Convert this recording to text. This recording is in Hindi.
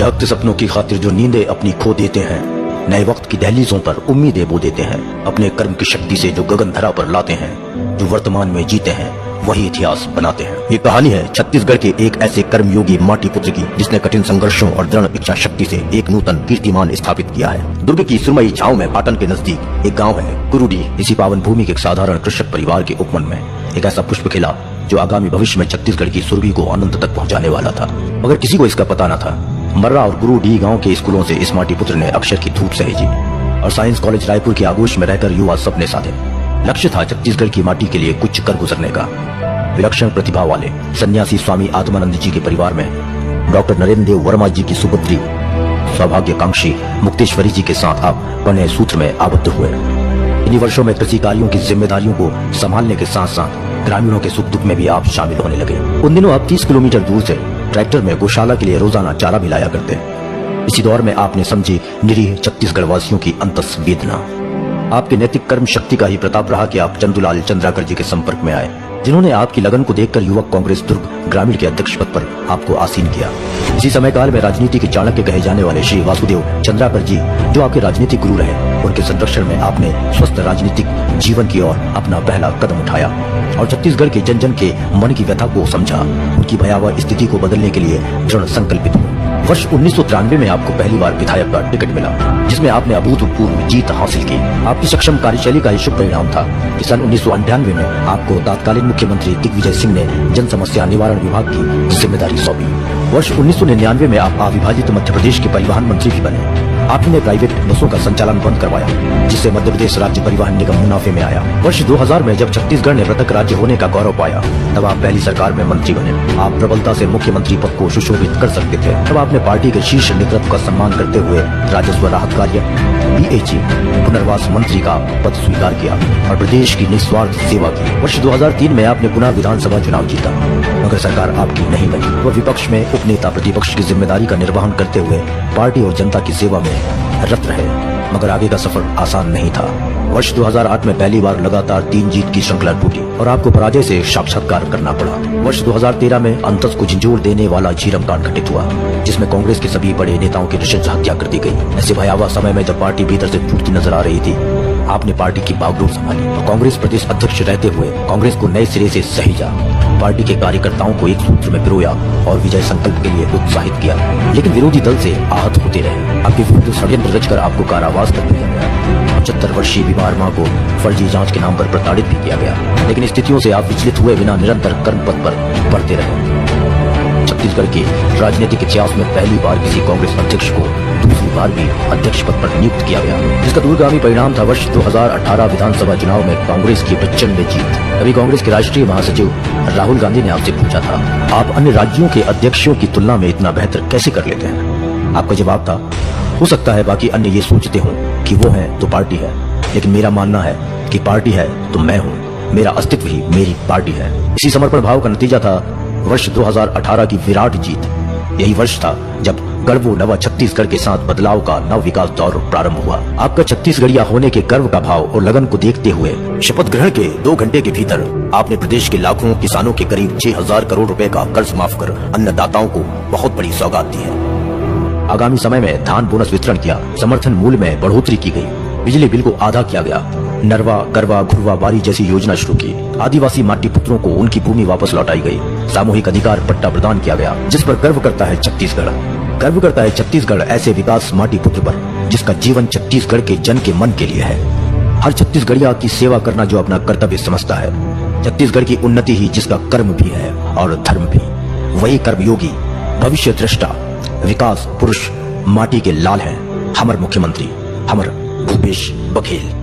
जागते सपनों की खातिर जो नींदें अपनी खो देते हैं, नए वक्त की दहलीजों पर उम्मीदें बो देते हैं, अपने कर्म की शक्ति से जो गगन धरा पर लाते हैं, जो वर्तमान में जीते हैं वही इतिहास बनाते हैं। ये कहानी है छत्तीसगढ़ के एक ऐसे कर्मयोगी माटी पुत्र की, जिसने कठिन संघर्षों और दृढ़ इच्छा शक्ति से एक नूतन कीर्तिमान स्थापित किया है। दुर्ग की सुरमई छाव में पाटन के नजदीक एक गांव है कुरुडी। इसी पावन भूमि के एक साधारण कृषक परिवार के उपवन में एक ऐसा पुष्प खिला जो आगामी भविष्य में छत्तीसगढ़ की सुरभि को अनंत तक पहुँचाने वाला था, मगर किसी को इसका पता न था। मर्रा और गुरुडी गांव के स्कूलों से इस माटी पुत्र ने अक्षर की धूप सहेजी और साइंस कॉलेज रायपुर के आगोश में रहकर युवा सपने साधे। लक्ष्य था छत्तीसगढ़ की माटी के लिए कुछ कर गुजरने का। विलक्षण प्रतिभा वाले सन्यासी स्वामी आत्मानंद जी के परिवार में डॉक्टर नरेंद्र देव वर्मा जी की सुपुत्री सौभाग्यकांक्षी मुक्तेश्वरी जी के साथ आप प्रणय सूत्र में आबद्ध हुए। इन्हीं वर्षों में कृषि कार्यों की जिम्मेदारियों को संभालने के साथ साथ ग्रामीणों के सुख दुख में भी आप शामिल होने लगे। उन दिनों आप 30 किलोमीटर दूर से ट्रैक्टर में गौशाला के लिए रोजाना चारा भी लाया करते। इसी दौर में आपने समझी निरीह छत्तीसगढ़ वासियों की अंतस वेदना। आपके नैतिक कर्म शक्ति का ही प्रताप रहा कि आप चंदूलाल चंद्राकर जी के संपर्क में आए, जिन्होंने आपकी लगन को देखकर युवक कांग्रेस दुर्ग ग्रामीण के अध्यक्ष पद पर आपको आसीन किया। इसी समय काल में राजनीति के चाणक्य कहे जाने वाले श्री वासुदेव चंद्राकर जी, जो आपके राजनीतिक गुरु रहे, उनके संरक्षण में आपने स्वस्थ राजनीतिक जीवन की ओर अपना पहला कदम उठाया और छत्तीसगढ़ के जन जन के मन की व्यथा को समझा, उनकी भयावह स्थिति को बदलने के लिए दृढ़ संकल्पित हुए। वर्ष 1993 में आपको पहली बार विधायक का टिकट मिला, जिसमें आपने अभूतपूर्व जीत हासिल की। आपकी सक्षम कार्यशैली का शुभ परिणाम था कि सन 1998 में आपको तत्कालीन मुख्यमंत्री दिग्विजय सिंह ने जन समस्या निवारण विभाग की जिम्मेदारी सौंपी। वर्ष 1999 में आप अविभाजित मध्य प्रदेश के परिवहन मंत्री भी बने। आपने प्राइवेट बसों का संचालन बंद करवाया, जिससे मध्य प्रदेश राज्य परिवहन निगम मुनाफे में आया। वर्ष 2000 में जब छत्तीसगढ़ ने पृथक राज्य होने का गौरव पाया, तब आप पहली सरकार में मंत्री बने। आप प्रबलता से मुख्यमंत्री पद को सुशोभित कर सकते थे। तब आपने पार्टी के शीर्ष नेतृत्व का सम्मान करते हुए राजस्व राहत कार्य, BAG, पुनर्वास मंत्री का पद स्वीकार किया और प्रदेश की निस्वार्थ सेवा की। वर्ष 2003 में आपने पुनः विधानसभा चुनाव जीता, मगर सरकार आपकी नहीं बनी। वह विपक्ष में उपनेता प्रतिपक्ष की जिम्मेदारी का निर्वहन करते हुए पार्टी और जनता की सेवा में रत रहे, मगर आगे का सफर आसान नहीं था। वर्ष 2008 में पहली बार लगातार 3 जीत की श्रृंखला टूटी और आपको पराजय से साक्षात्कार करना पड़ा। वर्ष 2013 में अंतस को झंझोर देने वाला झीरम कांड घटित हुआ, जिसमें कांग्रेस के सभी बड़े नेताओं की नृशंस हत्या कर दी गई। ऐसे भयावह समय में जब पार्टी भीतर से टूटती नजर आ रही थी, आपने पार्टी की बागडोर संभाली और कांग्रेस प्रदेश अध्यक्ष रहते हुए कांग्रेस को नए सिरे से सहेजा, पार्टी के कार्यकर्ताओं को एक सूत्र में पिरोया और विजय संकल्प के लिए उत्साहित किया। लेकिन विरोधी दल से आहत होते रहे। आपके विरुद्ध षड्यंत्र रचकर आपको कारावास कर दिया गया। 75 वर्षीय बीमार मां को फर्जी जांच के नाम पर प्रताड़ित भी किया गया। लेकिन स्थितियों से आप विचलित हुए बिना निरंतर कर्म पथ पर बढ़ते रहे। छत्तीसगढ़ के राजनीतिक इतिहास में पहली बार किसी कांग्रेस अध्यक्ष को दूसरी बार भी अध्यक्ष पद पर नियुक्त किया गया, जिसका दूरगामी परिणाम था वर्ष 2018 विधानसभा चुनाव में कांग्रेस की प्रचंड जीत। अभी कांग्रेस के राष्ट्रीय महासचिव राहुल गांधी ने आपसे पूछा था, आप अन्य राज्यों के अध्यक्षों की तुलना में इतना बेहतर कैसे कर लेते हैं? आपका जवाब था, हो सकता है बाकी अन्य ये सोचते हो कि वो है तो पार्टी है, लेकिन मेरा मानना है कि पार्टी है तो मैं हूँ, मेरा अस्तित्व ही मेरी पार्टी है। इसी समर्पण भाव का नतीजा था वर्ष 2018 की विराट जीत। यही वर्ष था जब गढ़वो नवा छत्तीसगढ़ के साथ बदलाव का नव विकास दौर प्रारंभ हुआ। आपका छत्तीसगढ़िया होने के गर्व का भाव और लगन को देखते हुए शपथ ग्रहण के 2 घंटे के भीतर आपने प्रदेश के लाखों किसानों के करीब 6000 करोड़ रुपए का कर्ज माफ कर अन्नदाताओं को बहुत बड़ी सौगात दी है। आगामी समय में धान बोनस वितरण किया, समर्थन मूल्य में बढ़ोतरी की गई, बिजली बिल को आधा किया गया, नरवा गरवा घुरवा बारी जैसी योजना शुरू की, आदिवासी माटी पुत्रों को उनकी भूमि वापस लौटाई गई, सामूहिक अधिकार पट्टा प्रदान किया गया, जिस पर गर्व करता है छत्तीसगढ़। गर्व करता है छत्तीसगढ़ ऐसे विकास माटी पुत्र पर, जिसका जीवन छत्तीसगढ़ के जन के मन के लिए है। हर छत्तीसगढ़िया की सेवा करना जो अपना कर्तव्य समझता है। छत्तीसगढ़ की उन्नति ही जिसका कर्म भी है और धर्म भी। वही कर्मयोगी, भविष्य दृष्टा, विकास पुरुष, माटी के लाल है हमर मुख्यमंत्री, हमर भूपेश बघेल।